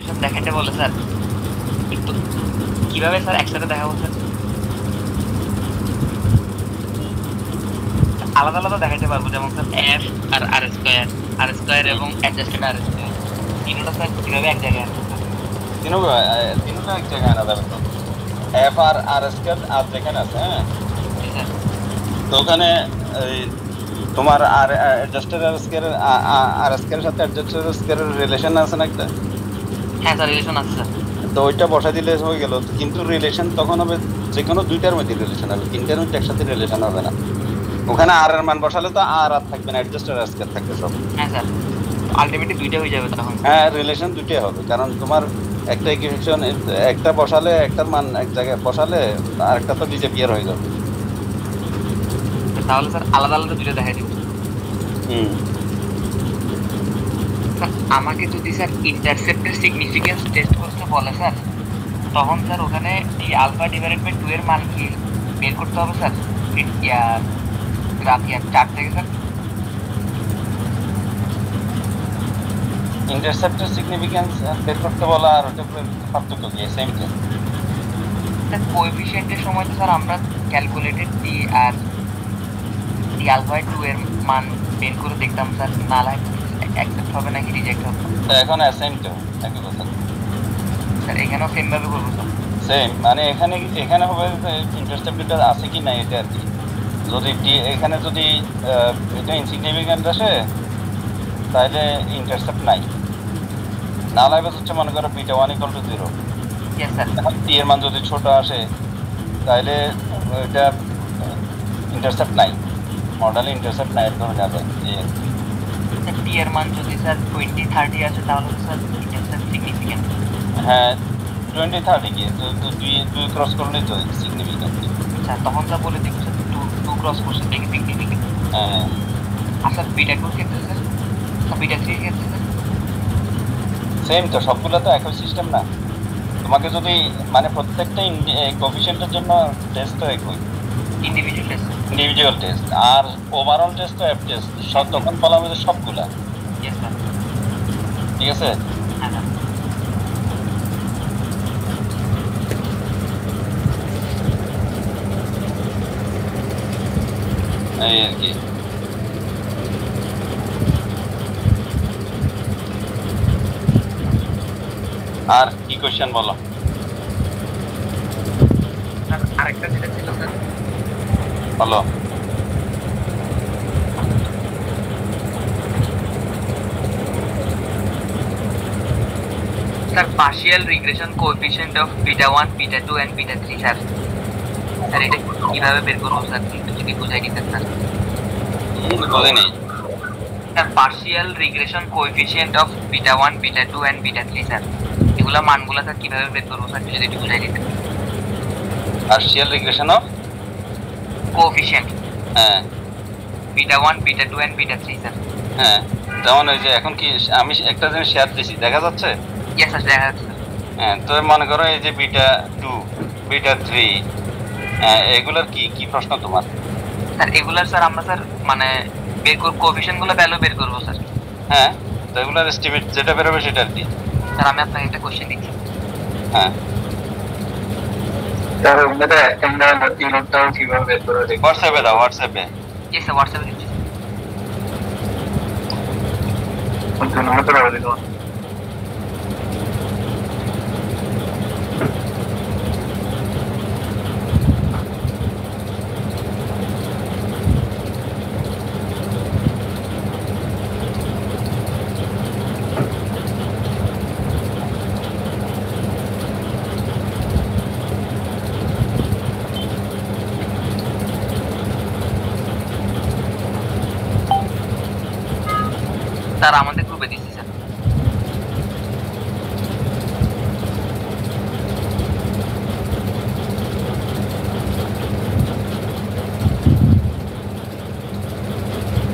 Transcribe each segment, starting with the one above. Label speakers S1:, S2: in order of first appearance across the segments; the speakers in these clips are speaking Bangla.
S1: ডিস্ট্রিবিউশন দেখাতে বলে স্যার, কিন্তু কিভাবে স্যার একসাথে দেখাবো স্যার? আলাদা আলাদা দেখাতে পারবো, যেমন স্যার এফ আর আর স্কোয়ার এবং অ্যাডজাস্টেড আর স্কোয়ার, তিনটা স্যার কিভাবে এক জায়গায় আসবে স্যার?
S2: তিনটা এক জায়গায় আনা যাবে তো। এফ আর আর স্কয়ার আর যেখানে আছে, হ্যাঁ,
S1: জি স্যার।
S2: তো ওখানে তোমার আর অ্যাডজাস্টেড আর স্কয়ারের আর স্কয়ারের সাথে অ্যাডজাস্টেড স্কয়ারের রিলেশন আছে না একটা?
S1: হ্যাঁ স্যার, রিলেশন আছে স্যার।
S2: তো ওইটা বসা দিলে হয়ে গেল, কিন্তু রিলেশন তখন হবে যে কোনো দুইটার মধ্যে রিলেশন হবে, তিনটার মধ্যে একসাথে রিলেশন হবে না। ওখানে আর এর মান বসালে তো আর থাকবে না, অ্যাডজাস্টেড আর স্কয়ার থাকবে সব।
S1: হ্যাঁ স্যার, আলটিমেটলি দুইটা হয়ে যাবে তখন।
S2: হ্যাঁ, রিলেশন দুইটাই হবে, কারণ তোমার একটা ইকুয়েশন একটা বসালে একটার মান এক জায়গায় বসালে আরেকটা তো ডিসঅ্যাপিয়ার হয়ে যাবে।
S1: তাহলে স্যার আলাদা আলাদা দুইটা দেখাই দিব। স্যার আমাকে যদি স্যার ইন্টারসেপ্টের সিগনিফিকেন্স টেস্ট করতে বলে স্যার, তখন স্যার ওখানে এই আলফা ডিভাইডেড বাই 2 এর মান কি বের করতে হবে স্যার? গ্রাফ চার্ট থেকে স্যার।
S2: ইন্টারসেপ্টের সিগনিফিকেন্স বের করতে বলা আর ওটা পার্থক্য কি? Same thing.
S1: স্যার কোএফিসিয়েন্টের সময় তো স্যার আমরা ক্যালকুলেটেড ডি আর ডি আলফা 2 এর মান বের করে দেখতাম স্যার, না অ্যাকসেপ্ট হবে নাকি রিজেক্ট হবে।
S2: এখন সেম তো একই কথা
S1: স্যার এখানেও সেম ভাবে করবো স্যার?
S2: সেম, মানে এখানে হবে ইন্টারসেপ্টটা আছে কি না এটা আর কি। যদি এখানে যদি এটা ইনসিগনিফিক্যান্ট আসে তাহলে ইন্টারসেপ্ট নাই, না লাগবে হচ্ছে মনে করো বিটা 1 = 0।
S1: Yes sir.
S2: টি এর মান যদি ছোট আসে তাহলে এটা ইন্টারসেপ্ট নাই, মডেলে ইন্টারসেপ্ট নাই ধরে যাবে।
S1: টি এর মান যদি স্যার 20-30 আসে তাহলে স্যার ইন্টারসেপ্ট সিগনিফিকেন্ট।
S2: হ্যাঁ, 20-30 কি দুই ক্রস করলেই তো সিগনিফিক্যান্ট।
S1: আচ্ছা, তখন স্যার বলে দেখুন স্যার 2 ক্রস করছে দেখি সিগনিফিকেন্ট।
S2: হ্যাঁ,
S1: আর স্যার বিটা 2 ক্ষেত্রে স্যার, বিটা 3 ক্ষেত্রে স্যার
S2: সেম তো, সবগুলো তো একই সিস্টেম না। তোমাকে যদি মানে প্রত্যেকটা কোএফিসিয়েন্টের জন্য টেস্ট তো একই, ইন্ডিভিজুয়াল টেস্ট, আর ওভারঅল টেস্ট তো এফ টেস্ট সব তখন বলা হবে যে সবগুলা।
S1: Yes sir.
S2: ঠিক আছে।
S1: হ্যাঁ স্যার।
S2: এই আর কি। আর কি কোশ্চেন বলো?
S1: স্যার আরেকটা যেটা ছিল স্যার,
S2: বলো।
S1: Sir partial regression coefficient of beta 1, beta 2 and beta 3 sir, sir এটা কিভাবে বের করব স্যার, একটু যদি বুঝাই দিতেন স্যার।
S2: বুঝিনি।
S1: Sir partial regression coefficient of beta 1, beta 2 and beta 3 sir, এগুলা মানগুলা স্যার কিভাবে বের করব স্যার, যদি একটু বুঝাই দিতেন।
S2: পার্শিয়াল রিগ্রেশন অফ
S1: কোএফিশিয়েন্ট,
S2: হ্যাঁ
S1: beta 1, beta 2 and beta 3 sir.
S2: হ্যাঁ, যেমন ওই যে এখন কি আমি একটা জিনিস শেয়ার দিছি, দেখা যাচ্ছে?
S1: ইয়েস স্যার, দেখা যাচ্ছে।
S2: হ্যাঁ, তো মনে করো এই যে বিটা 2, বিটা 3, এগুলার কি কি প্রশ্ন তোমার?
S1: স্যার এগুলার স্যার আমরা স্যার মানে বের করব, কোএফিশিয়েন্ট গুলো ভ্যালু বের করব স্যার।
S2: হ্যাঁ, তো এগুলার এস্টিমেট যেটা বেরোবে সেটা আর কি।
S1: স্যার আমি আপনাকে একটা কোশ্চেন দিচ্ছি।
S2: হ্যাঁ
S3: স্যার ওটা আমরা তিনটাও কিভাবে বের করে দেখব?
S2: হোয়াটসঅ্যাপে দাও, হোয়াটসঅ্যাপে।
S1: ইয়েস স্যার, হোয়াটসঅ্যাপে দিচ্ছি।
S3: কোন নম্বরটা বলে দিও?
S1: স্যার আমাদের গ্রুপে দিচ্ছি স্যার।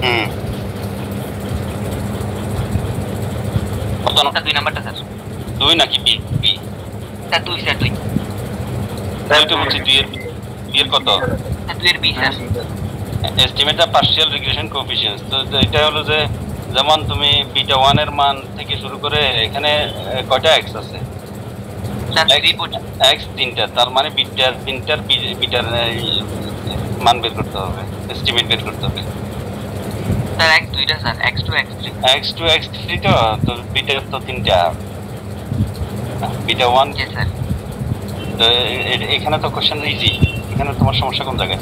S2: হুম, কত
S1: স্যার 2 নাম্বারটা স্যার।
S2: 2 নাকি বি? B
S1: sir 2 sir 2।
S2: তাই তো বলছি 2 এর কত?
S1: স্যার 2 এর B sir.
S2: Estimate of partial regression coefficients, তো এটা হলো যে যেমন তুমি বিটা 1 এর মান থেকে শুরু করে এখানে কয়টা x আছে?
S1: স্যার 3
S2: x তিনটা, তার মানে বিটার বিটার মান বের করতে হবে, এস্টিমেট বের করতে হবে।
S1: স্যার x দুইটা sir, x2 x3
S2: x2 x3 তো বিটার তো তিনটা, বিটা 1।
S1: জি স্যার।
S2: তো এখানে তো কোশ্চেন ইজি, এখানে তোমার সমস্যা কোন জায়গায়?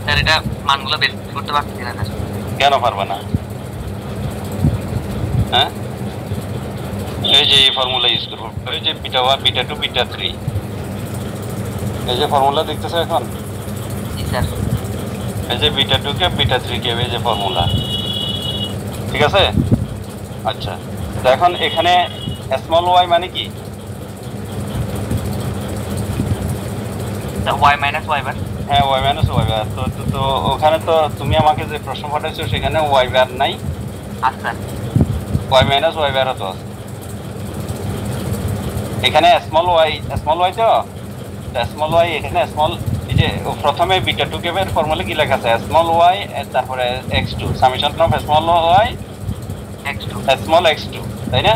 S1: স্যার এটা মানগুলো বের করতে পারছি না স্যার।
S2: কেন পারবে না? হ্যাঁ, এই যে এই ফর্মুলা ইউজ করবো, এই যে বিটা 1 বিটা 2 বিটা 3, এই যে ফর্মুলা দেখতেছো এখন,
S1: জি স্যার।
S2: এই যে বিটা 2 কে বিটা 3 কে, এই যে ফর্মুলা, ঠিক আছে? আচ্ছা, তো এখন এখানে স্মল ওয়াই মানে কি?
S1: y মাইনাস y বার।
S2: হ্যাঁ, ওয়াই মাইনাস ওয়াই বার। তো ওখানে তো তুমি আমাকে যে প্রশ্ন পাঠাইছো সেখানে ওয়াই বার নাই,
S1: আচ্ছা
S2: ওয়াই মাইনাস ওয়াই বার তো আছে। এখানে স্মল ওয়াই তো স্মল ওয়াই, এখানে স্মল, এই যে প্রথমে বিটা 2 কেবের ফর্মুলা কি লেখা আছে? স্মল ওয়াই তারপরে x2 summation of small Y
S1: x2
S2: small x2, তাই না?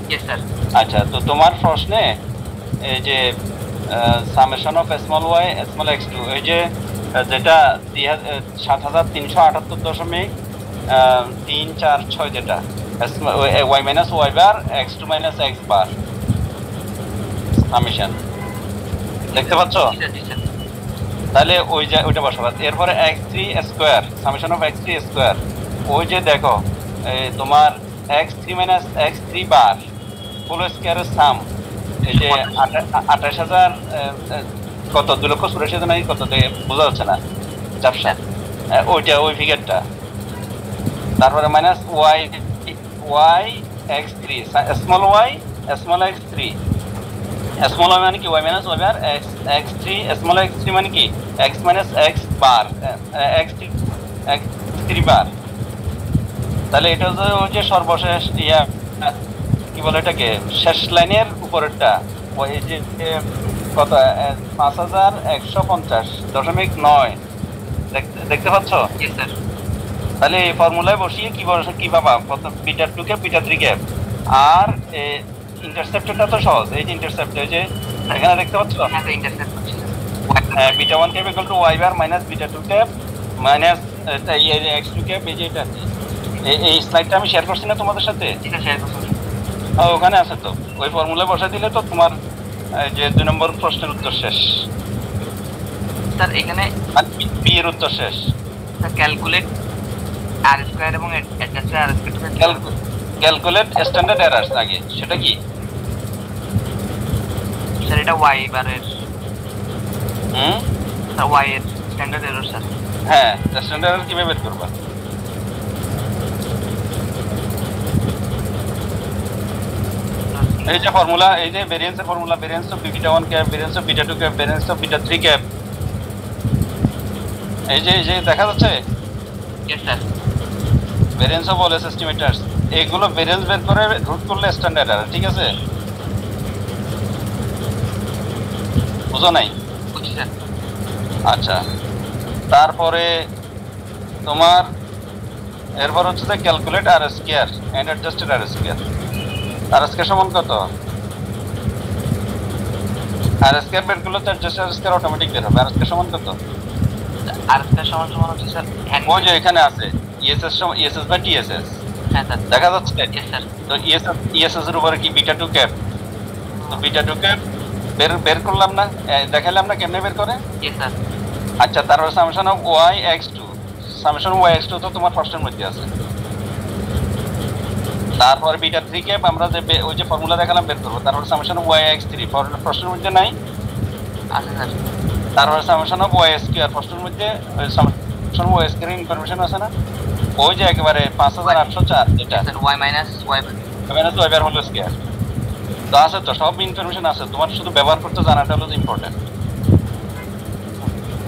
S1: জি স্যার।
S2: আচ্ছা, তো তোমার প্রশ্নে এই যে summation of small Y small x2, এই যে যেটা 7346.346 যেটা Y minus Y bar x2 minus x bar summation, দেখতে পাচ্ছ?
S1: জি স্যার।
S2: তাহলে ওইটা বসাবো। এরপরে x3 square summation of x3 square, ওই যে দেখো তোমার x3 মাইনাস x3 বার ফুল স্কয়ারের সাম, এই যে 28,000 কত 2,84,000 নাকি কত, বোঝা যাচ্ছে না চাপসা, ওইটা ওই ফিগারটা। তারপরে minus y x3 small y small x3, small y মানে কি? y মাইনাস y বার x3 স্মল x3 মানে কি? x মাইনাস x বার x3 বার। তাহলে এটা ওই যে সর্বশেষ কি বলে এটাকে, শেষ লাইনের উপরেরটা, ওই যে কত 5150.9, দেখতে পাচ্ছ?
S1: জি স্যার।
S2: তাহলে এই ফর্মুলায় বসিয়ে কি পাবা? বিটা 2 কে বিটা 3 কে, আর ইন্টারসেপ্টরটা তো সহজ, এই যে ইন্টারসেপ্ট, এই যে এখানে দেখতে পাচ্ছ,
S1: হ্যাঁ স্যার ইন্টারসেপ্ট করছি।
S2: Beta 1 cap equal two y bar minus beta 2 cap minus x2 cap, এই যে এটা। এই স্লাইডটা আমি শেয়ার করছি না তোমাদের সাথে?
S1: জি স্যার শেয়ার করছি।
S2: ওখানে আছে তো, ওই ফর্মুলা বসা দিলে তো তোমার যে 2 নম্বর প্রশ্নের উত্তর শেষ,
S1: স্যার এখানে
S2: বি এর উত্তর শেষ।
S1: স্যার ক্যালকুলেট আর স্কয়ার এবং adjust R square,
S2: calculate standard errors আগে, সেটা কি?
S1: স্যার এটা y বারের, স্যার y এর স্ট্যান্ডার্ড এরর স্যার।
S2: হ্যাঁ, স্ট্যান্ডার্ড এরর কিভাবে বের করবা? এই যে ফর্মুলা, এই যে ভেরিয়েন্সের formula, variance of beta 1 cap, variance of beta 2 cap, variance of beta 3 cap, এই যে দেখা যাচ্ছে
S1: yes sir.
S2: Variance of all estimators, এইগুলো ভেরিয়েন্স বের করে রুট করলে স্ট্যান্ডার্ড এরর, ঠিক আছে? বুঝো নাই?
S1: বুঝছি স্যার।
S2: আচ্ছা, তারপরে তোমার এরপর হচ্ছে যে calculate R square and adjusted R square. R square সমান কত? আর স্কয়ার বের করলে তো অ্যাডজাস্টেড আর স্কয়ার অটোমেটিক বের হবে। আর স্কয়ার সমান কত?
S1: আর স্কয়ার সমান হচ্ছে স্যার
S2: ওই যে এখানে আছে ইএসএস সমান ইএসএস বাই টিএসএস,
S1: হ্যাঁ স্যার
S2: দেখা যাচ্ছে?
S1: Yes sir.
S2: তো ইএসএস এর উপরে কি বিটা 2 ক্যাপ, তো বিটা 2 ক্যাপ বের করলাম না, দেখাইলাম না কেমনে বের করে?
S1: Yes sir.
S2: আচ্ছা, তারপর summation of y x2, summation of y x2 তো তোমার ফার্স্টের মধ্যে আছে। তারপর বিটা 3 ক্যাপ আমরা যে ওই যে ফর্মুলা দেখালাম বের করব। তারপর সামেশন অফ y x3 ফার্স্টের মধ্যে নাই,
S1: আছে স্যার।
S2: তারপর সামেশন অফ y স্কয়ার ফার্স্টের মধ্যে, summation of y square information আছে না, ওই যে একেবারে 5804 যেটা
S1: স্যার y মাইনাস y বার।
S2: মাইনাস y বার হলো স্কয়ার, তো আছে তো, সব ইনফরমেশন আছে, তোমার শুধু ব্যবহার করতে জানাটা হলো ইম্পর্টেন্ট।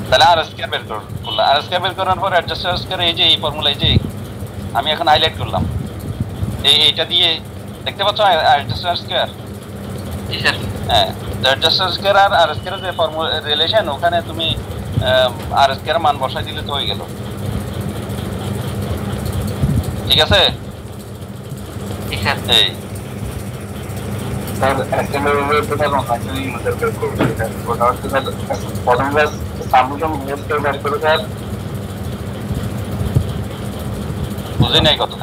S2: তাহলে আর স্কয়ার বের করলাম, আর স্কয়ার বের করার পর অ্যাডজাস্ট আর স্কয়ার, এই যে এই ফর্মুলা, এই যে আমি এখন হাইলাইট করলাম, এইটা দিয়ে দেখতে পাচ্ছ অ্যাডজাস্ট আর স্কয়ার।
S1: জি স্যার।
S2: হ্যাঁ, অ্যাডজাস্ট আর স্কয়ার আর স্কয়ারের যে ফর্মুলা রিলেশন, ওখানে তুমি আর স্কয়ার মান বসাই দিলে তো হয়ে গেল, ঠিক আছে?
S1: জি স্যার।
S2: এই
S3: স্যার এক্সটেন্ডেড তো স্যার অনেকটাই ইউজার বের করবে স্যার, ওটা হচ্ছে স্যার প্রথমে সাবমিশন ইউজ করে বের করে স্যার,
S2: বুঝি নাই কথা।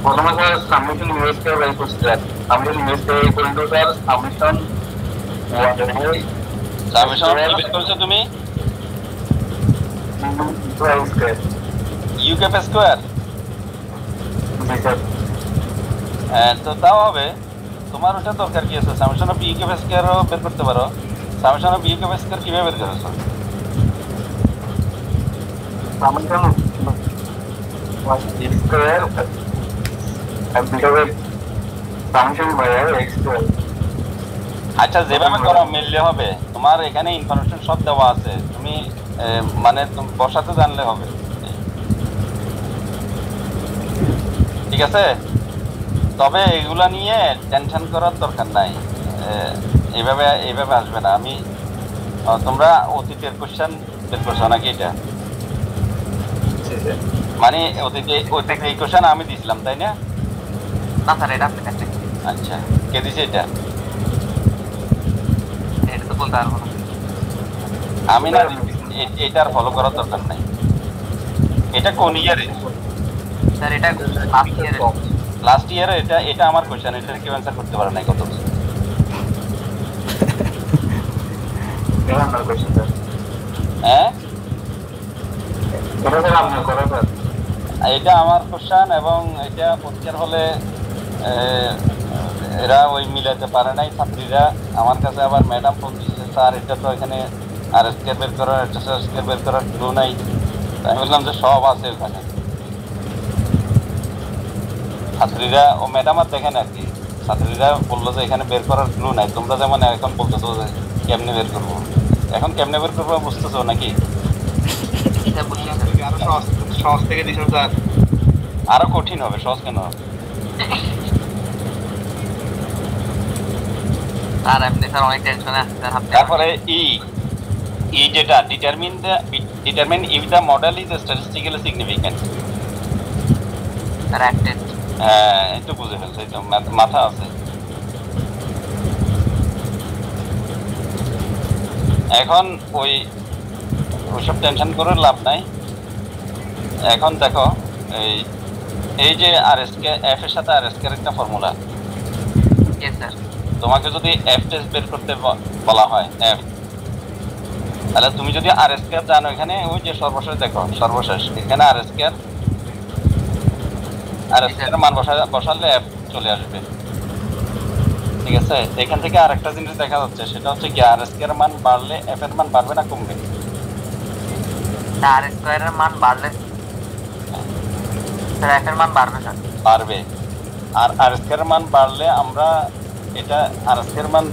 S3: প্রথমে স্যার সাবমিশন ইউজ করে বের করছে স্যার, সাবমিশন ইউজ করে বের করলে স্যার সাবমিশন
S2: সাবমিশন বের করেছো তুমি ইউকে স্কোয়ার, তো তাও হবে। তোমার ওটা দরকার কি আছে? সামেশন অফ ইউকে স্কোয়ারও বের করতে পারো। সামেশন অফ ইউকে স্কোয়ার কিভাবে বের করেছো?
S3: Summation square summation by X square.
S2: আচ্ছা, যেভাবে করো মিললে হবে। তোমার এখানে ইনফরমেশন সব দেওয়া আছে, তুমি মানে বসাতে জানলে হবে। ঠিক আছে, তবে এগুলা নিয়ে টেনশন করার দরকার নাই। এইভাবে আসবে না। আমি তোমরা অতীতের কোশ্চেন বের করছো নাকি? এটা মানে অতীতে এই কোশ্চেন আমি দিছিলাম, তাই না?
S1: না স্যার, এটা আপনি কাছে।
S2: আচ্ছা, কে দিছে এটা?
S1: এটা তো বলতে পারবো না।
S2: আমি না, এটার ফলো করার দরকার নাই। এটা কোন ইয়ারে?
S1: স্যার এটা
S2: লাস্ট ইয়ারে। এটা আমার কোশ্চেন, এটা কেউ অ্যান্সার করতে পারে নাই কত বছর। হ্যাঁ, এটা আমার কোশ্চেন, এবং এটা পরীক্ষার হলে এরা ওই মিলাতে পারে নাই ছাত্রীরা। আমার কাছে আবার ম্যাডাম ফোন দিচ্ছে, স্যার এটা তো এখানে আর স্কেয়ার বের করার, স্কেয়ার বের করার ক্লু নাই। আমি বললাম যে সব আছে ওখানে। ছাত্রীরা ও ম্যাডাম আর দেখেন আর কি, ছাত্রীরা বললো যে এখানে বের করার ক্লু নাই। তোমরা যেমন এখন বলতেছো যে কেমনে বের করবো, এখন কেমনে বের করবো বুঝতেছো নাকি?
S3: সহজ থেকে দিছেন স্যার,
S2: আরো কঠিন হবে, সহজ কেন হবে?
S1: আর এমনি স্যার অনেক টেনশনে আছে স্যার।
S2: তারপরে যেটা determine if the model is statistically significant.
S1: Sir এক টেস্ট।
S2: হ্যাঁ, একটু বুঝে ফেলছে, তো মাথা আছে। এখন ওইসব টেনশন করে লাভ নাই। এখন দেখো, এই যে আরএসকে এফ এর সাথে আরএসকে এর একটা ফর্মুলা।
S1: Yes sir.
S2: তোমাকে যদি এফ টেস্ট বের করতে বলা হয়, এফ, তাহলে তুমি যদি আরএসকে জানো, এখানে ওই যে সর্বশেষ দেখো, সর্বশেষ এখানে আরএসকে এর মান বসালে এফ চলে আসবে। ঠিক আছে, এখান থেকে আরেকটা জিনিস দেখা যাচ্ছে, সেটা হচ্ছে কি আরএসকে এর মান বাড়লে এফ এর মান বাড়বে না কমবে?
S1: আর স্কয়ারের মান বাড়লে স্যার এফ এর মান বাড়বে স্যার।
S2: বাড়বে। আর আরএসকে এর মান বাড়লে আমরা এটা আরএসকে এর মান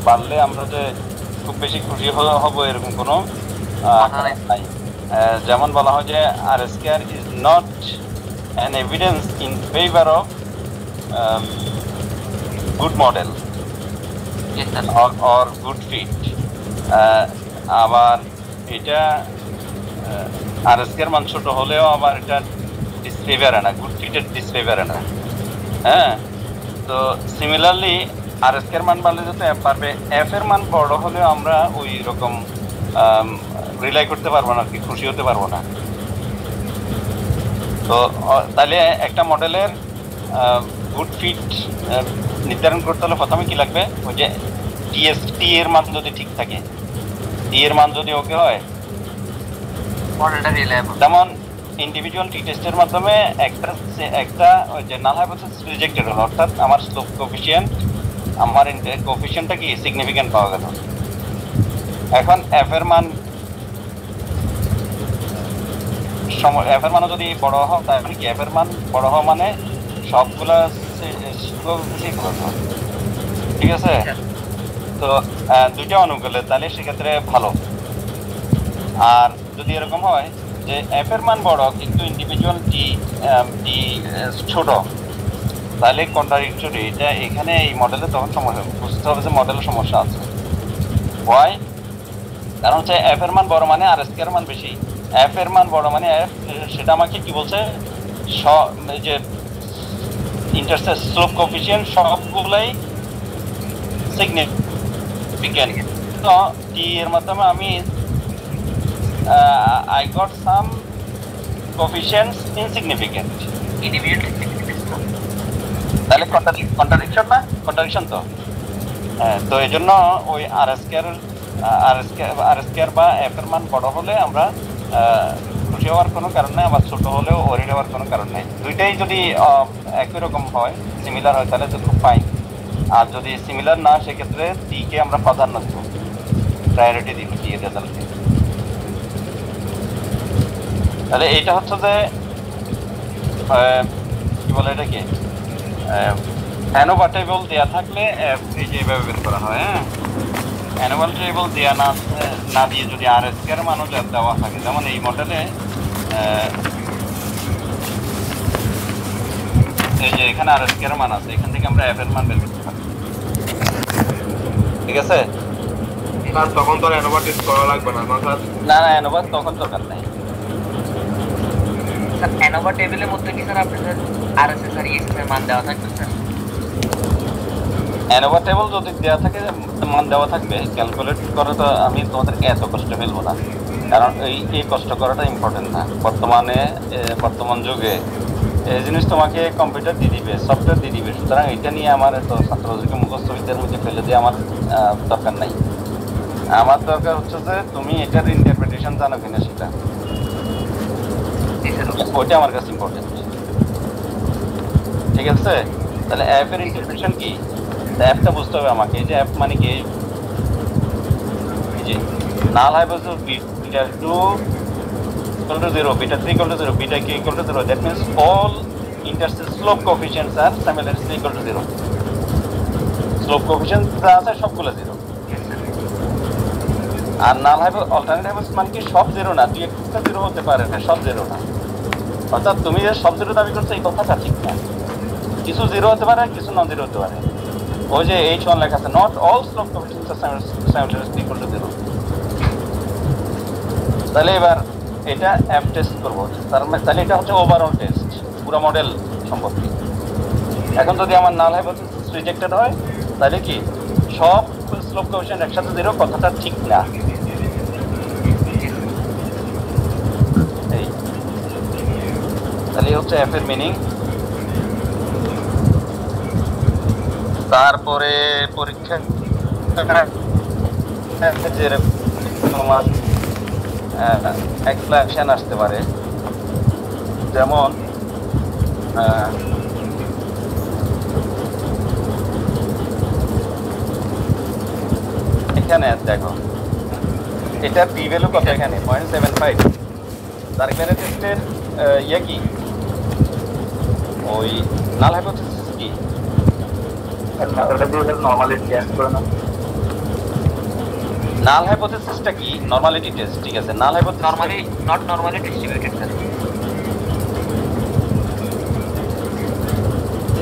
S2: বাড়লে আমরা যে খুব বেশি খুশি হব এরকম কোনো নাই। যেমন বলা হয় যে RSK is not an evidence in favor of good model
S1: Yes, sir.
S2: or good fit. আবার এটা আরএসকে মান ছোট হলেও আবার এটা ডিসফেভার না, গুড ফিটের ডিসফেভার না। হ্যাঁ, তো সিমিলারলি আরএসকে মান বাড়লে যাতে এফ পারবে, এফ এর মান বড় হলেও আমরা ওই রকম রিলাই করতে পারবো না, কি খুশি হতে পারবো না। তো তাহলে একটা মডেলের গুড ফিট নির্ধারণ করতে হলে প্রথমে কি লাগবে? ওই যে টি এর মান যদি ঠিক থাকে, টি এর মান যদি ওকে হয়,
S1: মডেলটা রিলায়েবল।
S2: যেমন ইন্ডিভিজুয়াল টি টেস্টের মাধ্যমে একটা ওই যে নাল হাইপোথিসিস রিজেক্টেড হলো, অর্থাৎ আমার স্লোপ কোএফিশিয়েন্ট, আমার কোএফিশিয়েন্টটা কি সিগনিফিক্যান্ট পাওয়া গেল। এখন এফ এর মান এফ এর মানও যদি বড় হয়, তাহলে কি এফ এর মান বড় হওয়া মানে সবগুলা ঠিক আছে। তো দুইটা অনুকূলে, তাহলে সেক্ষেত্রে ভালো। আর যদি এরকম হয় যে এফ এর মান বড় কিন্তু ইন্ডিভিজুয়াল টি ছোট, তাহলে কন্ট্রাডিক্টরি। এটা এখানে এই মডেলে তখন সমস্যা, বুঝতে হবে যে মডেলের সমস্যা আছে। ওয়াই? কারণ হচ্ছে এফ এর মান বড় মানে আরএসকে এর মান বেশি। এফ এর মান বড় মানে এফ, সেটা আমাকে কি বলছে, যে ইন্টারসেপ্ট স্লোপ কোএফিশিয়েন্ট সবগুলাই সিগনিফিক্যান্ট। তো টি এর মাধ্যমে আমি I got some coefficients insignificant. তাহলে কন্ট্রাডিকশন না, কন্ট্রাডিকশন তো। তো এই জন্য ওই আর স্কয়ার বা এফ এর মান বড় হলে আমরা খুশি হওয়ার কোনো কারণ নেই, আবার ছোট হলেও ওরিড হওয়ার কোনো কারণ নেই। দুইটাই যদি একই রকম হয়, সিমিলার হয়, তাহলে তো খুব ফাইন। আর যদি সিমিলার না, সেক্ষেত্রে টি কে আমরা প্রাধান্য দেব, প্রায়োরিটি দিব টি এর রেজাল্টে। তাহলে এইটা হচ্ছে যে কি বলে এটাকে অ্যানোভা টেবল দেওয়া থাকলে এই যে এইভাবে বের করা হয়। হ্যাঁ, অ্যানোভা টেবল দেওয়া না দিয়ে যদি আর স্কয়ার মানও দেওয়া থাকে, যেমন এই মডেলে এই যে এখানে আর স্কয়ার মান আছে, এখান থেকে আমরা এফ এর মান বের করতে পারি। ঠিক আছে,
S3: তখন তো অ্যানোভা টেস্ট করা লাগবে না।
S2: না না, অ্যানোভা তখন দরকার নাই।
S1: স্যার অ্যানোভা টেবিলের মধ্যে কি স্যার আপনাদের আরএসএস আর ইএসএস এর মান দেওয়া থাকবে স্যার?
S2: অ্যানোভা টেবল যদি দেওয়া থাকে, মান দেওয়া থাকবে, ক্যালকুলেট করা তো আমি তোমাদেরকে এত কষ্ট ফেলবো না, কারণ এই কষ্ট করাটা ইম্পর্টেন্ট না। বর্তমান যুগে এই জিনিস তোমাকে কম্পিউটার দিয়ে দিবে, সফটওয়্যার দিয়ে দিবে, সুতরাং এটা নিয়ে আমার এত ছাত্রদেরকে মুখস্থ বিদ্যার মধ্যে ফেলে দিয়ে আমার দরকার নাই। আমার দরকার হচ্ছে যে তুমি এটার ইন্টারপ্রিটেশন জানো কিনা সেটা, ওইটা আমার কাছে ইম্পর্টেন্ট। ঠিক আছে, তাহলে অ্যাপ এর ইন্টারপ্রিটেশন কি, অ্যাপটা বুঝতে হবে আমাকে। এই যে অ্যাপ মানে কি, এই যে নাল hypothesis beta 2 equal to 0, beta 3 equal to 0, beta k equal to 0, that means all intercept slope coefficients are simultaneously equal to 0. Slope coefficients যা আছে সবগুলো 0। আর নাল অল্টারনেট হাইপোথিসিস মানে কি সব 0 না, দুই একটা 0 হতে পারে না, সব 0 না। অর্থাৎ তুমি যে সব 0 দাবি করছো এই কথাটা ঠিক না, কিছু 0 হতে পারে, কিছু নন 0 হতে পারে। ওই যে H1 লেখা আছে, not all slope coefficients are simultaneously equal to 0। তাহলে এবার এটা অ্যাপ টেস্ট করবো, তাহলে এটা হচ্ছে ওভারঅল টেস্ট পুরো মডেল সম্পর্কে। এখন যদি আমার নাল হাইপোথিসিস রিজেক্টেড হয়, তাহলে কি সব স্লোপ কোএফিশিয়েন্ট একসাথে 0, কথাটা ঠিক না। এই তাহলে হচ্ছে অ্যাপ এর মিনিং। তারপরে পরীক্ষা তোমার এক্সপ্লেনেশন আসতে পারে, যেমন এখানে দেখো এটা পি ভ্যালু কত, এখানে 0.75। তার এখানে টেস্টের ইয়ে কি, ওই নাল হাইপোথিসিস কি,
S3: নরমালি টেস্ট করে না।
S2: নাল হাইপোথিসিসটা কি, নরমালিটি টেস্ট। ঠিক আছে, null hypothesis
S1: normally not normally distributed sir,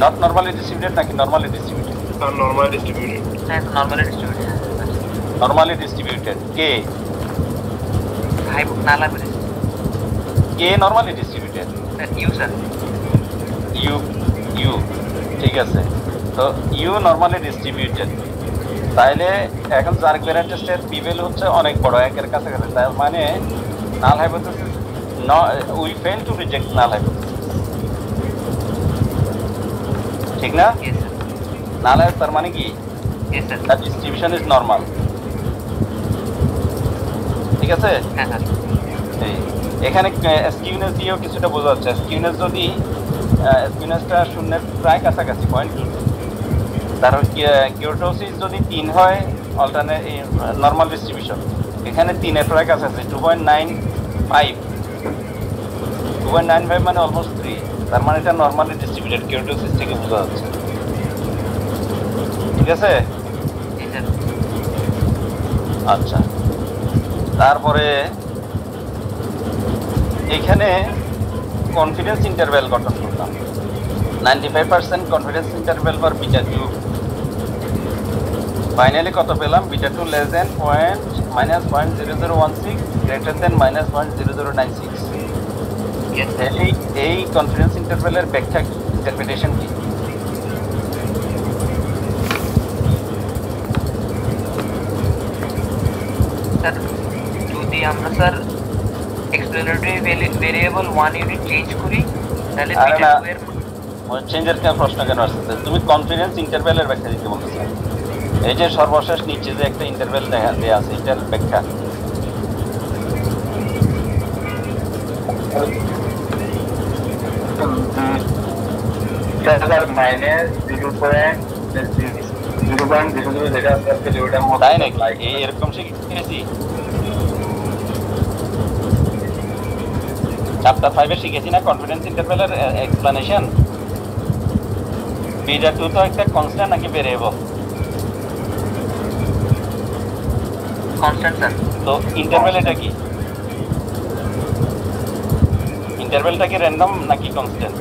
S2: not normally distributed নাকি নরমালি ডিস্ট্রিবিউটেড?
S3: Normally distributed.
S1: হ্যাঁ নরমালি ডিস্ট্রিবিউটেড।
S2: নরমালি ডিস্ট্রিবিউটেড কে,
S1: হাই নাল হাইপোথিসিস
S2: কে normally distributed,
S1: sir U sir,
S2: U ঠিক আছে। তো ইউ নরমালি ডিস্ট্রিবিউটেড, তাইলে এখন জার্ক-বেরেন টেস্টের পি ভ্যালু হচ্ছে অনেক বড়, 1 এর কাছাকাছি। তার মানে নাল hypothesis, we fail to reject null hypothesis, ঠিক না? নাল হাইপোথিসিস তার মানে কি, দ্য ডিস্ট্রিবিউশন ইজ নরমাল। ঠিক আছে,
S1: হ্যাঁ স্যার।
S2: এখানে স্কিউনেস দিয়েও কিছুটা বোঝা যাচ্ছে। স্কিউনেস যদি স্কিউনেসটা শূন্যের প্রায় কাছাকাছি 0.2, তার কিউটোসিস যদি 3 হয়, অল্টারনেট নরমাল ডিস্ট্রিবিউশন, এখানে 3 এর প্রায় কাছাকাছি 2.95, 2.95 মানে অলমোস্ট 3। তার মানে এটা নরমালি ডিস্ট্রিবিউটেড, কিউটোসিস থেকে বোঝা যাচ্ছে। ঠিক আছে, আচ্ছা। তারপরে এখানে কনফিডেন্স ইন্টারভ্যাল গঠন করলাম, 95% confidence interval for beta 2। Finally কত পেলাম, beta 2 less than -0.0016 greater than -0.0096। এই কনফিডেন্স ইন্টারভ্যালের ব্যাখ্যা ইন্টারপ্রিটেশন কি?
S1: আমরা sir explanatory variable 1 unit change করি তাহলে
S2: আরে
S1: বিটা
S2: না,
S1: 2 এর
S2: চেঞ্জের কেন প্রশ্ন কেন আসছে? তুমি কনফিডেন্স ইন্টারভ্যালের ব্যাখ্যা দিতে বলতেছো। এই যে সর্বশেষ নিচে যে একটা ইন্টারভ্যাল দেয়া আছে, এটার ব্যাখ্যা। তাই নাকি? এরকম শিখেছি চ্যাপ্টার 5 এ শিখেছি না কনফিডেন্স ইন্টারভ্যালের এক্সপ্লেনেশন। বিটা 2 তো একটা কনস্ট্যান্ট নাকি ভেরিয়েবল?
S1: Constant sir.
S2: তো ইন্টারভ্যাল এটা কি? ইন্টারভ্যালটা কি র্যান্ডম নাকি কনস্ট্যান্ট?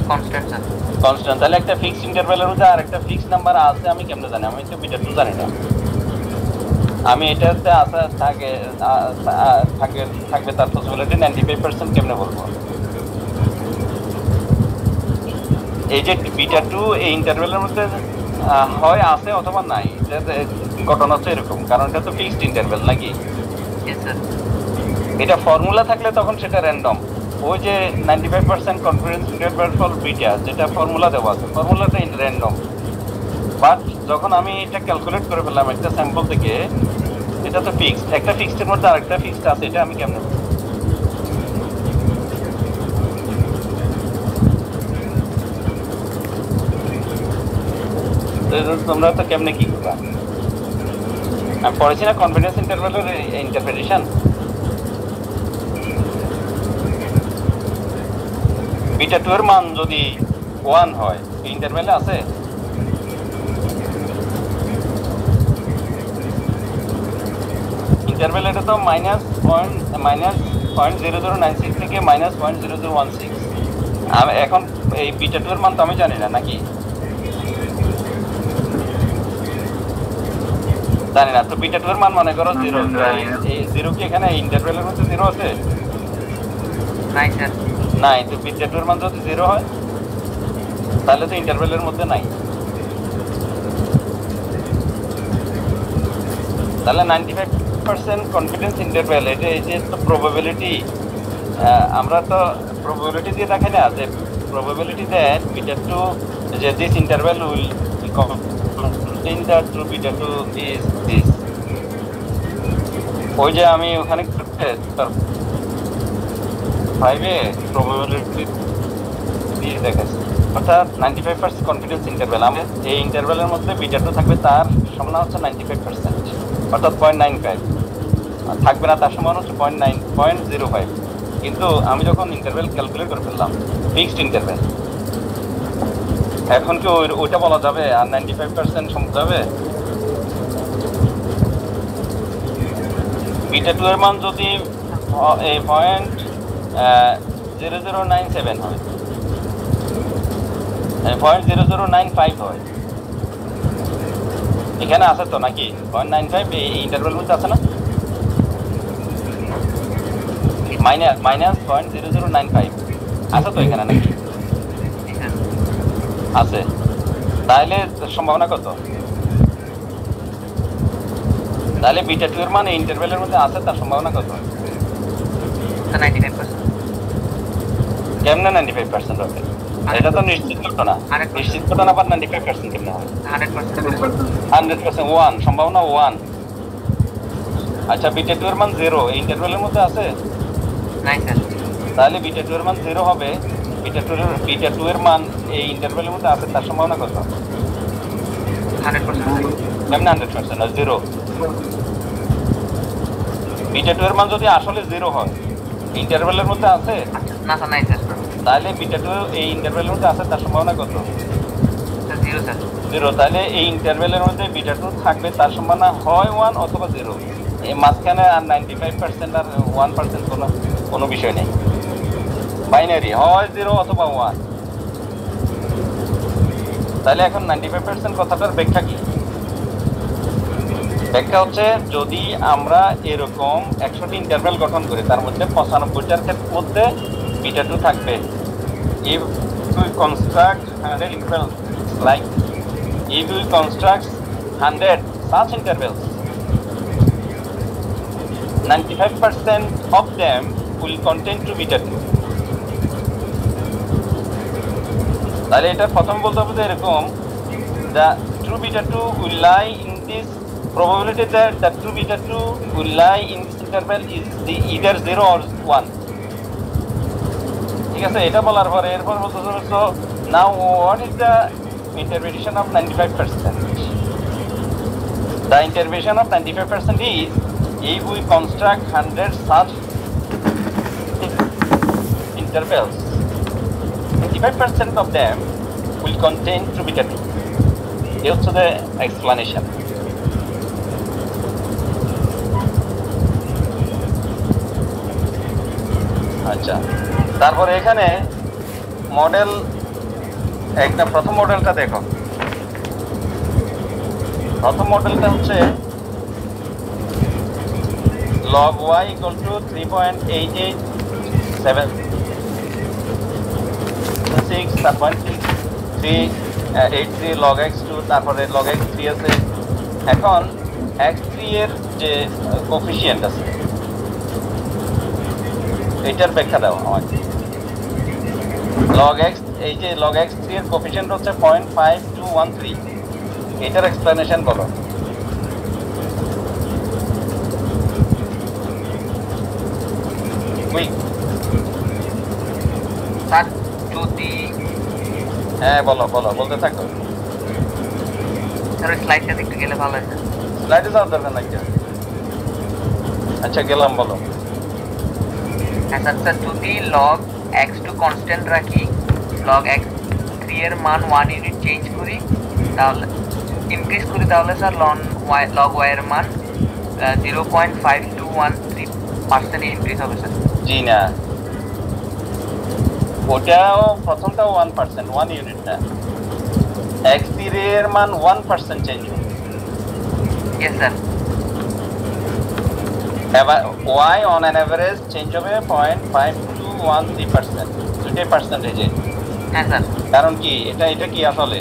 S1: Constant sir.
S2: কনস্ট্যান্ট। তাহলে একটা ফিক্সড ইন্টারভ্যালের মধ্যে আর একটা ফিক্সড নাম্বার আছে, আমি কেমনে জানি? আমি তো বিটা 2 জানি না। আমি এটাতে আসা থাকবে তার পসিবিলিটি 95% কেমনে বলবো? এই যে বিটা 2 এই ইন্টারভ্যালের মধ্যে হয় আছে অথবা নাই, ঘটনা হচ্ছে এরকম, কারণ এটা তো ফিক্সড ইন্টারভ্যাল নাকি? এটা ফর্মুলা থাকলে তখন সেটা র্যান্ডম। ওই যে 95% কনফিডেন্স ইন্টারভ্যাল ফর বিটা, যেটা ফর্মুলা দেওয়া আছে, ফর্মুলাটা র্যান্ডম। বাট যখন আমি এটা ক্যালকুলেট করে ফেললাম একটা স্যাম্পল থেকে, এটা তো ফিক্সড। একটা ফিক্সডের মধ্যে আরেকটা ফিক্সড আছে, এটা আমি কেমনে বলবো? তোমরা তো কেমনে কি করবা? আমি পড়েছি না কনফিডেন্স ইন্টারভ্যালের ইন্টারপ্রিটেশন। বিটা 2 এর মান যদি 1 হয়, ইন্টারভ্যালে আছে? ইন্টারভ্যাল এটা তো -0.0096 থেকে -0.0016। এখন এই বিটা 2 এর মান তো আমি জানি না নাকি? জানি না। তো বিটা 2 এর মান মনে করো 0। এই 0 কি এখানে ইন্টারভ্যালের মধ্যে 0 আছে?
S1: নাই স্যার।
S2: নাই। তো বিটা 2 এর মান যদি 0 হয় তাহলে তো ইন্টারভ্যালের মধ্যে নাই। তাহলে 95% কনফিডেন্স ইন্টারভ্যাল, এটা এই যে তো প্রবাবিলিটি, আমরা তো প্রবাবিলিটি দিয়ে দেখি না যে প্রবাবিলিটি দ্যাট বিটা 2 যে this interval will contain the true beta 2 is this। ওই যে আমি ওখানে 5 এ প্রবাবিলিটি দিয়ে দেখাচ্ছি, অর্থাৎ 95% কনফিডেন্স ইন্টারভ্যাল। আমি এই ইন্টারভ্যালের মধ্যে বিটা 2 থাকবে, তার সম্ভাবনা হচ্ছে 95%, অর্থাৎ 0.95। থাকবে না তার সম্ভাবনা হচ্ছে 0.05। কিন্তু আমি যখন ইন্টারভ্যাল ক্যালকুলেট করে ফেললাম, ফিক্সড ইন্টারভ্যাল, এখন কি ওইটা বলা যাবে আর 95% সম্ভব যাবে? বিটা 2 এর মান যদি 0.0097 হয়, 0.0095 হয়, এখানে আছে তো নাকি 0.95? এই ইন্টারভ্যাল মধ্যে আছে না? -0.0095 আছে তো এখানে নাকি? আছে। তাহলে সম্ভাবনা কত? তাহলে বিটা 2 এর মান এই ইন্টারভ্যালের মধ্যে আছে, তার সম্ভাবনা কত?
S1: 95%।
S2: কেমনে 95% হবে? এটা তো নিশ্চিত ঘটনা। নিশ্চিত ঘটনা আবার 95% কেমনে হবে? 100%। 1 সম্ভাবনা 1। আচ্ছা, বিটা 2 এর মান 0 এই ইন্টারভ্যালের মধ্যে আছে?
S1: নাই স্যার।
S2: তাহলে বিটা 2 এর মান 0 হবে। বিটা 2 এর মান এই ইন্টারভ্যালের মধ্যে আছে, তার সম্ভাবনা কত?
S1: 100%।
S2: কেমনে 100%? 0। বিটা 2 এর মান যদি আসলে 0 হয়, ইন্টারভ্যালের মধ্যে আছে?
S1: না স্যার, নাই স্যার।
S2: তাহলে বিটা 2 এই ইন্টারভ্যালের মধ্যে আছে, তার সম্ভাবনা কত?
S1: 0 স্যার।
S2: 0। তাহলে এই ইন্টারভ্যালের মধ্যে বিটা 2 থাকবে, তার সম্ভাবনা হয় 1 অথবা 0। এই মাঝখানে আর 95% আর 1% কোনো বিষয় নেই। বাইনারি, হয় 0 অথবা 1। তাহলে এখন 95% কথাটার ব্যাখ্যা কি? ব্যাখ্যা হচ্ছে, যদি আমরা এরকম 100টি ইন্টারভ্যাল গঠন করি, তার মধ্যে 95টার ক্ষেত্রের মধ্যে বিটা 2 থাকবে। If we construct 100 intervals, like if we construct 100 such intervals, 95% of them will contain true beta 2. তাহলে এটা প্রথম বলতে হবে এরকম, the true beta 2 will lie in this probability that the true beta 2 will lie in this interval is the either 0 or 1. ঠিক আছে, এটা বলার পরে এরপর বলতে হবে, so now what is the interpretation of 95%? The interpretation of 95% is if we construct 100 such intervals, 95% of them will contain true beta 2. Here's the explanation. আচ্ছা, তারপরে এখানে মডেল একটা প্রথম মডেলটা দেখো। প্রথম মডেলটা হচ্ছে log y equal to 3.8876 তারপর 383 log x2 তারপরে log x3 আছে। এখন x3 এর যে কোফিশিয়েন্ট আছে এটার ব্যাখ্যা দাও আমাকে। log x, এই যে log x3 এর কোফিশিয়েন্ট হচ্ছে 0.5213, এটার এক্সপ্লেনেশন বলো।
S1: স্যার যদি
S2: হ্যাঁ বলো বলো, বলতে থাকো।
S1: স্যার স্লাইডটা দেখতে গেলে ভালো হয়।
S2: স্লাইডে যাওয়ার দরকার নাই। আচ্ছা গেলাম, বলো।
S1: হ্যাঁ স্যার, স্যার যদি লগ এক্স টু কনস্ট্যান্ট রাখি, লগ এক্স 3 এর মান 1 ইউনিট চেঞ্জ করি, তাহলে ইনক্রিজ করি, তাহলে স্যার লগ ওয়াই এর মান 0.5213% ইনক্রিজ হবে স্যার।
S2: জি না, ওটাও প্রথমটাও 1%, 1 ইউনিট না। x3 এর মান 1% চেঞ্জ হবে।
S1: Yes sir.
S2: এবার y on an average change হবে 0.5213%, দুটোই পার্সেন্টেজে।
S1: হ্যাঁ স্যার।
S2: কারণ কি এটা কি আসলে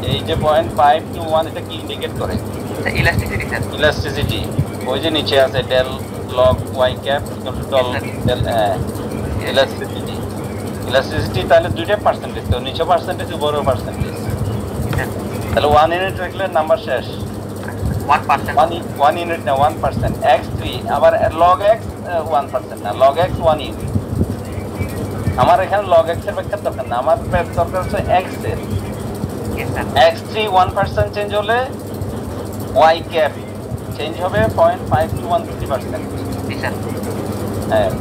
S2: এই যে 0.521 এটা কি ইন্ডিকেট করে?
S1: Elasticity sir.
S2: ইলাস্টিসিটি, ওই যে নিচে আছে del log y cap equal to del elasticity. Elasticity তাহলে দুইটাই পার্সেন্টেজ, তো নিচে পার্সেন্টেজ উপরেও পার্সেন্টেজ। তাহলে 1 ইউনিট রাখলে নাম্বার শেষ।
S1: 1%।
S2: 1 ইউনিট না, 1%। x3 আবার log x 1% না, log x 1 ইউনিট। আমার এখানে log x এর ব্যাখ্যা দরকার না, আমার দরকার হচ্ছে x এর। x3 1% চেঞ্জ হলে y ক্যাপ চেঞ্জ হবে 0.5213%।
S1: জি স্যার।
S2: হ্যাঁ,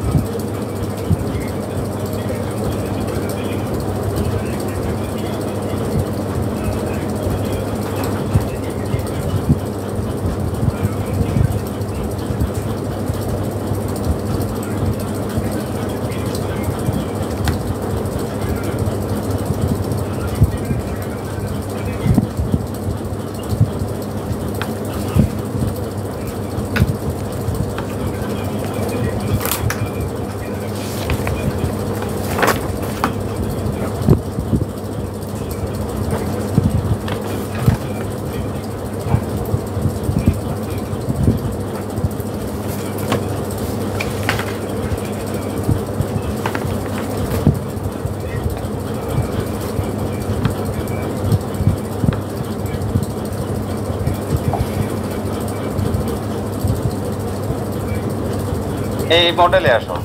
S2: এই মডেলে আসো।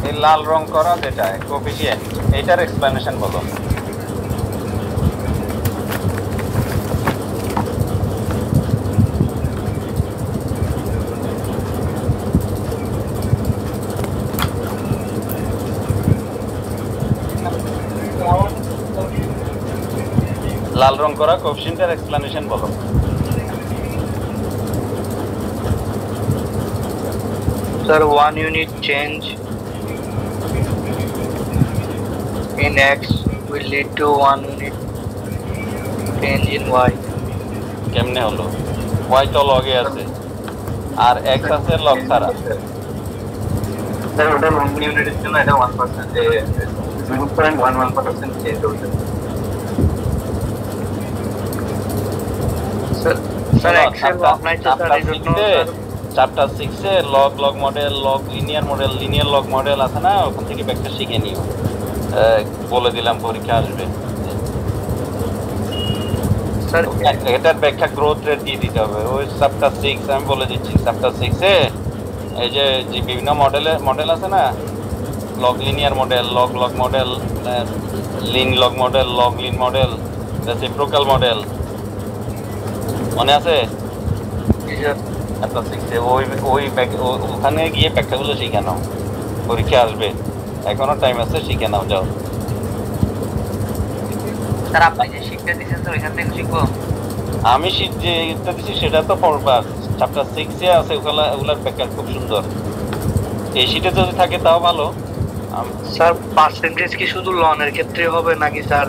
S2: এই লাল রং করা যেটা কোফিশিয়েন্ট, এটার এক্সপ্লেনেশন বলো। লাল রং করা কোফিশিয়েন্টের এক্সপ্লেনেশন বলো।
S4: Sir, 1 unit change in X will lead to 1 unit change in Y.
S2: কেমনে হলো? y তো লগে আছে আর x আছে লগ ছাড়া।
S3: স্যার ওটা 1 ইউনিটের জন্য এটা 1%, 0.11% চেঞ্জ হচ্ছে।
S4: Sir, Excel আপনার তো স্যার এই জন্য
S2: চ্যাপ্টার 6 এ log model, log linear log model আছে না, ওখান থেকে ব্যাখ্যা শিখে নিও। বলে দিলাম পরীক্ষা আসবে।
S4: স্যার
S2: এটার ব্যাখ্যা গ্রোথ রেট দিয়ে দিতে হবে। ওই চ্যাপ্টার 6 আমি বলে দিচ্ছি, চ্যাপ্টার 6 এ এই যে বিভিন্ন মডেল আছে না, log linear model, log model, lin log model, log lin model, reciprocal model, মনে আছে? চ্যাপ্টার 6 এ ওখানে গিয়ে ব্যাখ্যাগুলো শিখে নাও, পরীক্ষা আসবে, এখনো টাইম আছে, শিখে নাও যাও।
S1: স্যার আপনি যে শিখতে দিচ্ছেন স্যার ওইখান থেকে শিখবো?
S2: আমি যে দিচ্ছি সেটা তো পড়বার, চ্যাপ্টার 6 এ আছে, ওগুলার ব্যাখ্যা খুব সুন্দর। এই শিটে যদি থাকে তাও ভালো।
S4: স্যার পার্সেন্টেজ কি শুধু লনের ক্ষেত্রে হবে নাকি স্যার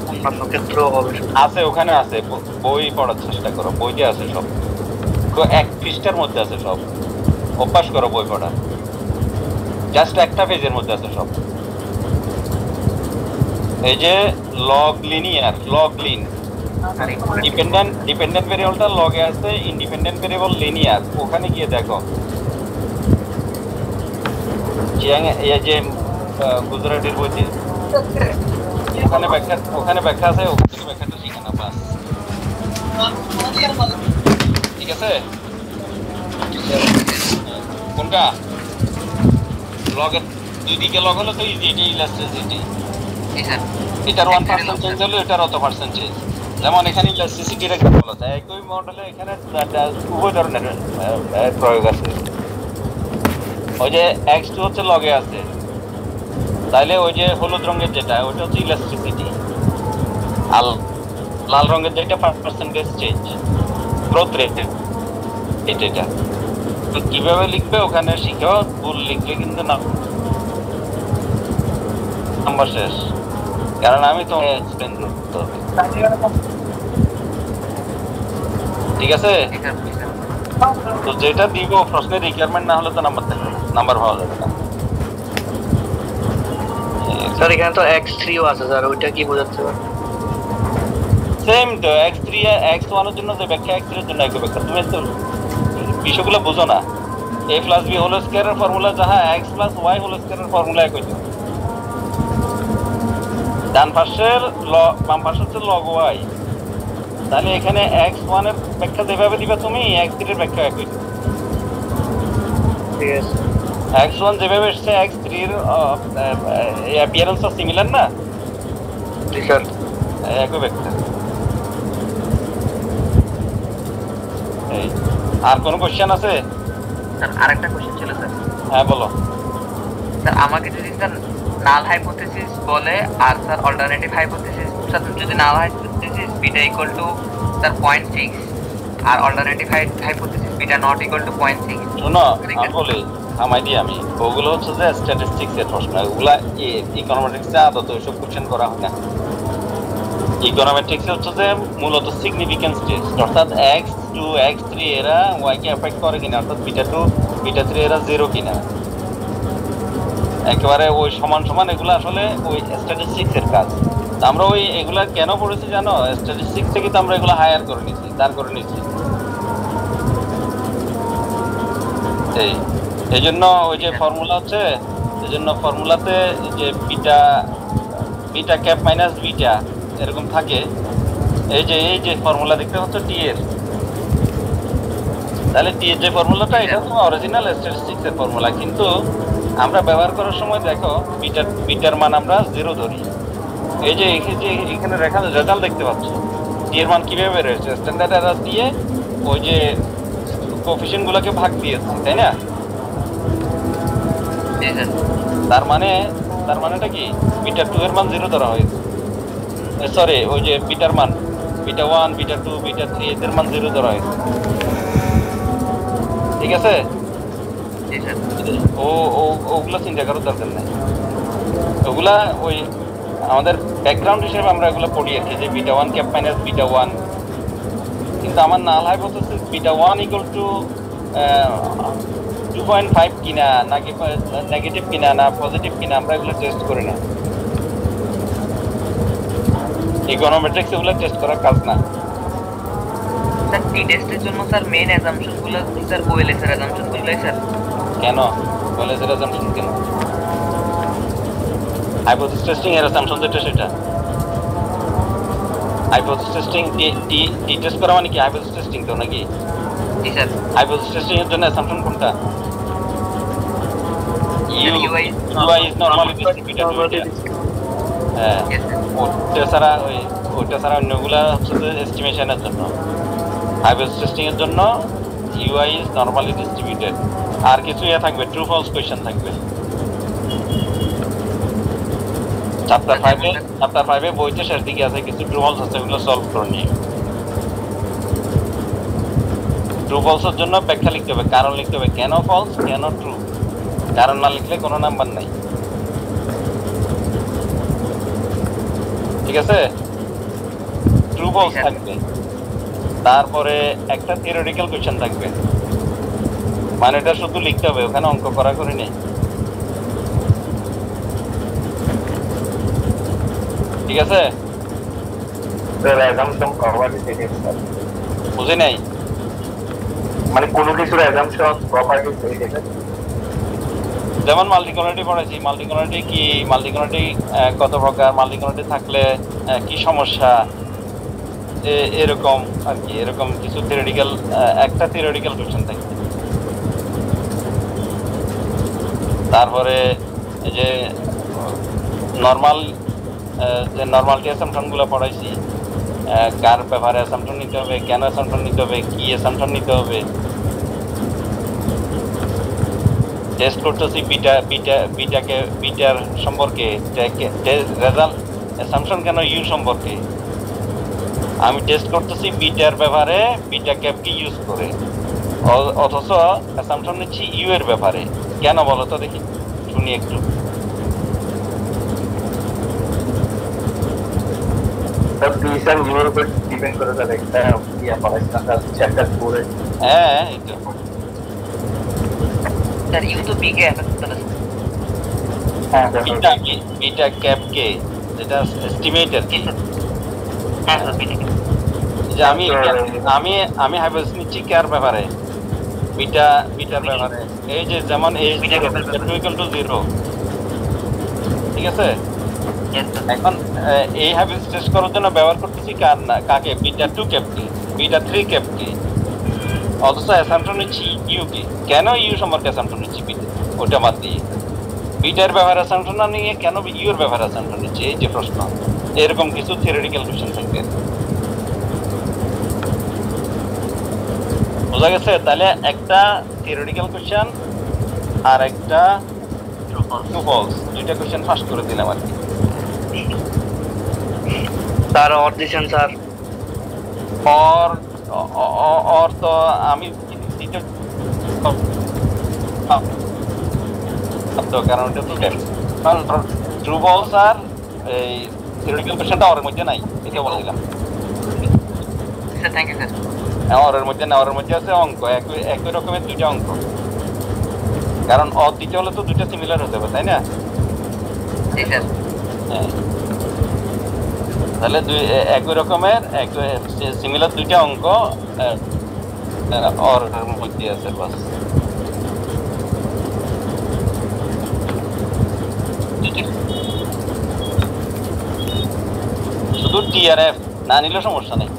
S4: অন্যান্য ক্ষেত্রেও হবে?
S2: আছে, ওখানে আছে, বই পড়ার চেষ্টা করো, বইতে আছে সব, এক পৃষ্ঠার মধ্যে আছে সব, অভ্যাস করো বই পড়া, জাস্ট একটা পেজের মধ্যে আছে সব। এই যে log linear, log lin, dependent ভেরিয়েবলটা লগে আছে, ইন্ডিপেন্ডেন্ট ভেরিয়েবল লিনিয়ার, ওখানে গিয়ে দেখো। এই যে গুজরাটের বইতে ওখানে ব্যাখ্যা আছে, ওখান থেকে ব্যাখ্যাটা শিখে না, বাস। ঠিক আছে? কোনটা লগের দুই দিকে লগ হলো তো ইজি, এটা ইলাস্টিসিটি। এটার 1% চেঞ্জ হলো, এটার অত পার্সেন্ট চেঞ্জ। যেমন এখানে ইলাস্টিসিটির একটা বলা যায়, একই মডেলে এখানে উভয় ধরনের প্রয়োগ আছে। ওই যে x2 হচ্ছে লগে আছে, তাইলে ওই যে হলুদ রঙের যেটা, ওইটা হচ্ছে ইলাস্টিসিটি, আর লাল রঙের যেটা পার্সেন্টেজ চেঞ্জ, গ্রোথ রেট। এটা কিভাবে লিখবে ওখানে শিখো, ভুল লিখলে কিন্তু না নাম্বার শেষ, কারণ আমি তো এক্সপ্লেন করতে হবে। ঠিক আছে? তো যেটা দিব প্রশ্নের রিকোয়ারমেন্ট না হলে তো নাম্বার থাকবে না, নাম্বার পাওয়া যাবে না।
S4: স্যার এখানে তো x3 ও আছে স্যার, ওইটা কি বোঝাচ্ছে?
S2: সেম তো, x3 x1 এর জন্য যে ব্যাখ্যা, x3 এর জন্য একই ব্যাখ্যা। তুমি তো বিষয়গুলো বুঝো না। a + b হোল স্কয়ারের ফর্মুলা যাহা x + y হোল স্কয়ারের ফর্মুলা একই তো। ডান পাশের বাম পাশে হচ্ছে লগ y, তাহলে এখানে x1 এর ব্যাখ্যা যেভাবে দিবা তুমি, x3 এর ব্যাখ্যা একই।
S4: ঠিক আছে।
S2: x1 যেভাবে এসছে x3 এর অ্যাপিয়ারেন্সটা সিমিলার না?
S4: জি স্যার।
S2: একই ব্যাখ্যা। আর কোনো কোশ্চেন আছে?
S1: স্যার আরেকটা কোশ্চেন ছিল স্যার।
S2: হ্যাঁ বলো।
S1: স্যার আমাকে যদি স্যার নাল হাইপোথেসিস বলে আর স্যার অল্টারনেটিভ হাইপোথেসিস, স্যার যদি null hypothesis beta equal to sir 0.6 আর alternative hypothesis beta not equal to 0.6।
S2: শোনো আমি বলি, আমি ওগুলো হচ্ছে যে স্ট্যাটিস্টিক্স এর প্রশ্ন, ওগুলা ইকোনমেটিক্সে আদত ওইসব কোশ্চেন করা হয় না। ইকোনমেটিক্স হচ্ছে যে মূলত সিগনিফিকেন্স টেস্ট, অর্থাৎ x2 x3 এরা y কে এফেক্ট করে কিনা, অর্থাৎ বিটা2 বিটা3 এরা জিরো কিনা, একেবারে ওই সমান এগুলো আসলে ওই স্ট্যাটিস্টিক্স এর কাজ। আমরা ওই এগুলা কেন পড়েছি জানো? স্ট্যাটিস্টিক্স থেকে তো আমরা এগুলো হায়ার করে নিয়েছি, দাঁড় করে নিয়েছি। এই জন্য ওই যে ফর্মুলা হচ্ছে, এই জন্য ফর্মুলাতে যে বিটা ক্যাপ মাইনাস বিটা এরকম থাকে। এই যে ফর্মুলা দেখতে হচ্ছে টি এর, তাহলে টি এর যে ফর্মুলাটা, এটা হচ্ছে অরিজিনাল স্ট্যাটিস্টিক্স এর ফর্মুলা, কিন্তু আমরা ব্যবহার করার সময় দেখো বিটার মান আমরা 0 ধরি। এই যে এখানে রেজাল্ট দেখতে পাচ্ছ, টি এর মান কিভাবে রয়েছে, স্ট্যান্ডার্ড এরর দিয়ে ওই যে কোএফিশিয়েন্ট গুলোকে ভাগ দিয়েছে, তাই না? তার মানেটা কি, বিটা2 এর মান 0 ধরা হয়েছে, সরি ওই যে বিটার মান বিটা1 বিটা2 বিটা3 এদের মান 0 ধরা হয়েছে। ঠিক আছে? ওগুলো চিন্তা করার দরকার নেই, ওগুলা ওই আমাদের ব্যাকগ্রাউন্ড হিসেবে আমরা এগুলো পড়ি আর কি, যে বিটা1 ক্যাপ মাইনাস বিটা1। কিন্তু আমার নাল হাইপোথেসিস বিটা1 ইকুয়াল টু 2.5 কিনা, নাকি নেগেটিভ কিনা না পজিটিভ কিনা, আমরা এগুলো টেস্ট করি না। ইকোনমেট্রিক্স এগুলো টেস্ট করার কাজ না।
S1: স্যার টি টেস্টের জন্য স্যার মেইন অ্যাজাম্পশন গুলো স্যার ওএলএস এর অ্যাজাম্পশন গুলোই স্যার।
S2: কেন ওএলএস এর অ্যাজাম্পশন কেন? হাইপোথিস টেস্টিং এর অ্যাজাম্পশন যেটা সেটা। হাইপোথিস টেস্টিং টি টেস্ট করা মানে কি হাইপোথিস টেস্টিং তো নাকি?
S1: জি স্যার।
S2: হাইপোথিস টেস্টিং এর জন্য অ্যাজাম্পশন কোনটা?
S1: UI
S2: is normally distributed. হ্যাঁ, ওটা ছাড়া অন্যগুলা হচ্ছে এস্টিমেশনের জন্য। হাইপোথিস টেস্টিং এর জন্য UI is normally distributed। আর কিছু থাকবে, ট্রু ফলস কোয়েশ্চেন থাকবে। চ্যাপ্টার 5 এ বইতে শেষ দিকে আছে কিছু ট্রু ফলস আছে, ওগুলো সলভ করে নিয়ে। ট্রু ফলস এর জন্য ব্যাখ্যা লিখতে হবে, কারণ লিখতে হবে, কেন ফলস কেন ট্রু। কারণ না লিখলে কোনো নাম্বার নাই, ঠিক আছে? ট্রু ফলস থাকবে, তারপরে একটা থিওরিটিক্যাল কোশ্চেন থাকবে, মানে এটা শুধু লিখতে হবে, ওখানে অঙ্ক করা করে নেই, ঠিক আছে? বুঝি নাই
S3: মানে কোনো কিছুর অ্যাজাম্পশন প্রপার্টিজ হয়ে গেছে।
S2: যেমন মাল্টিকুলারিটি পড়াইছি, মাল্টিকুলারিটি কি, মাল্টিকুলারিটি কত প্রকার, মাল্টিকুলারিটি থাকলে কি সমস্যা, এরকম আর কি, এরকম কিছু থিওরিটিক্যাল, একটা থিওরিটিক্যাল কোশ্চেন থাকে। তারপরে এই যে নর্মালিটি অ্যাসাম্পশনগুলো পড়াইছি, কার ব্যাপারে অ্যাসাম্পশন নিতে হবে, কেন অ্যাসাম্পশন নিতে হবে, কি অ্যাসাম্পশন নিতে হবে। টেস্ট করতেছি বিটার সম্পর্কে, রেজাল্ট অ্যাসাম্পশন কেন ইউ সম্পর্কে। আমি টেস্ট করতেছি বিটার ব্যাপারে, বিটা ক্যাপকে ইউজ করে, অথচ অ্যাসাম্পশন নিচ্ছি ইউ এর ব্যাপারে। কেন বলো তো দেখি, শুনি একটু। হ্যাঁ, এই তো
S1: স্যার ইউ তো বিকে
S2: বিটা ক্যাপকে, যেটা এস্টিমেটেড।
S1: হ্যাঁ স্যার বিকে।
S2: যে আমি হাইপোথিস নিচ্ছি কার ব্যাপারে, বিটার ব্যাপারে। এই যে যেমন H0 ঠিক আছে? এখন এই হাইপোথিস টেস্ট করার জন্য ব্যবহার করতেছি কাকে, বিটা 2 ক্যাপকে, বিটা 3 ক্যাপকে, অথচ অ্যাসাম্পশন নিচ্ছি ইউ কে। কেন ইউ সম্পর্কে অ্যাসাম্পশন নিচ্ছি বিটা, ওটা বাদ দিয়ে বিটার ব্যাপারে অ্যাসাম্পশন না নিয়ে কেন ইউর ব্যাপারে অ্যাসাম্পশন নিচ্ছি, এই যে প্রশ্ন। এরকম কিছু থিওরিটিক্যাল কোশ্চেন থাকবে, বোঝা গেছে? তাহলে একটা থিওরিটিক্যাল কোশ্চেন আর একটা ট্রু ফলস, দুইটা কোশ্চেন ফার্স্ট করে দিলাম আর কি।
S4: স্যার অর দিছেন স্যার?
S2: অর তো আমি দিতে, কারণ এটা তো ট্রু ফলস আর এই থিওরিটিক্যাল কোশ্চেনটা অরের মধ্যে নাই, এটা বলে দিলাম।
S1: Sir thank you sir.
S2: অরের মধ্যে না, অরের মধ্যে আছে অঙ্ক, একই রকমের দুইটা অঙ্ক, কারণ অর দিতে হলে তো দুইটা সিমিলার হতে হবে, তাই না?
S1: জি স্যার।
S2: হ্যাঁ, তাহলে একই রকমের সিমিলার দুইটা অঙ্ক অরের মধ্যে আছে, বাস। শুধু টি আর এফ না নিলেও সমস্যা নেই,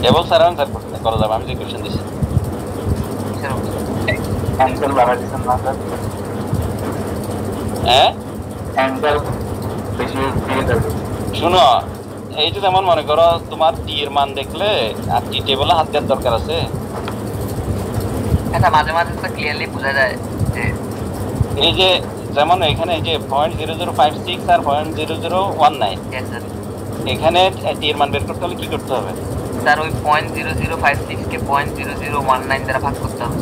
S2: কেবল স্যার আনসার করা যাবে। আমি যে কোয়েশ্চেন দিচ্ছি
S3: অ্যান্সার বাড়া দিচ্ছেন না স্যার?
S2: হ্যাঁ,
S3: অ্যান্সার বেশি দিয়ে দেবে।
S2: শুনো, এই যে যেমন মনে করো তোমার টি এর মান দেখলে আর টি টেবলে হাত দেওয়ার দরকার আছে।
S1: এটা মাঝে মাঝে তো ক্লিয়ারলি বোঝা যায় যে
S2: এই যে যেমন এখানে এই যে 0.0056 আর 0.0019,
S1: yes স্যার।
S2: এখানে টি এর মান বের করতে হলে কি করতে হবে?
S1: স্যার ওই 0.0056 কে 0.0019 দ্বারা ভাগ করতে হবে।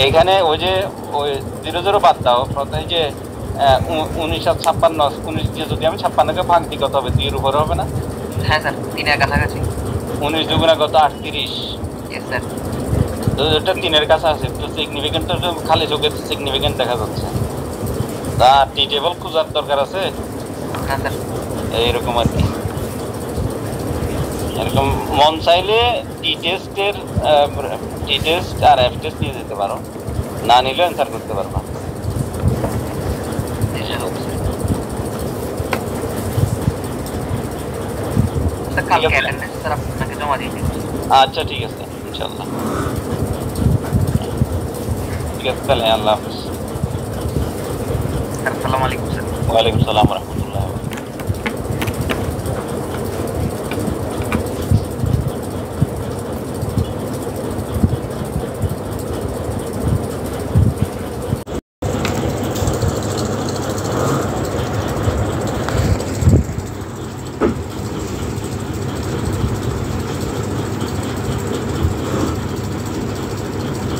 S2: এখানে ওই যে ওই 00 বাদ দাও, এই যে 19 আর 56, 19 দিয়ে যদি আমি 56কে ভাগ দিই কত হবে? 2 এর উপরে হবে না?
S1: হ্যাঁ স্যার, 3 এর কাছাকাছি।
S2: 19 দুগুণে কত? 38।
S1: yes sir.
S2: তো এটা 3 এর কাছে আছে, তো সিগনিফিকেন্ট তো খালি চোখে সিগনিফিকেন্ট দেখা যাচ্ছে, তা টি টেবল খোঁজার দরকার আছে
S1: না স্যার।
S2: এইরকম আর কি। এরকম মন চাইলে টি টেস্ট আর এফ টেস্ট নিয়ে যেতে পারো, না নিলে অ্যান্সার করতে পারবা। আচ্ছা ঠিক আছে ইনশাল্লাহ। ঠিক আছে তাহলে, আল্লাহ হাফিজ।
S1: আসসালামু আলাইকুম স্যার।
S2: ওয়ালাইকুম সালাম রহমতুল্লাহ।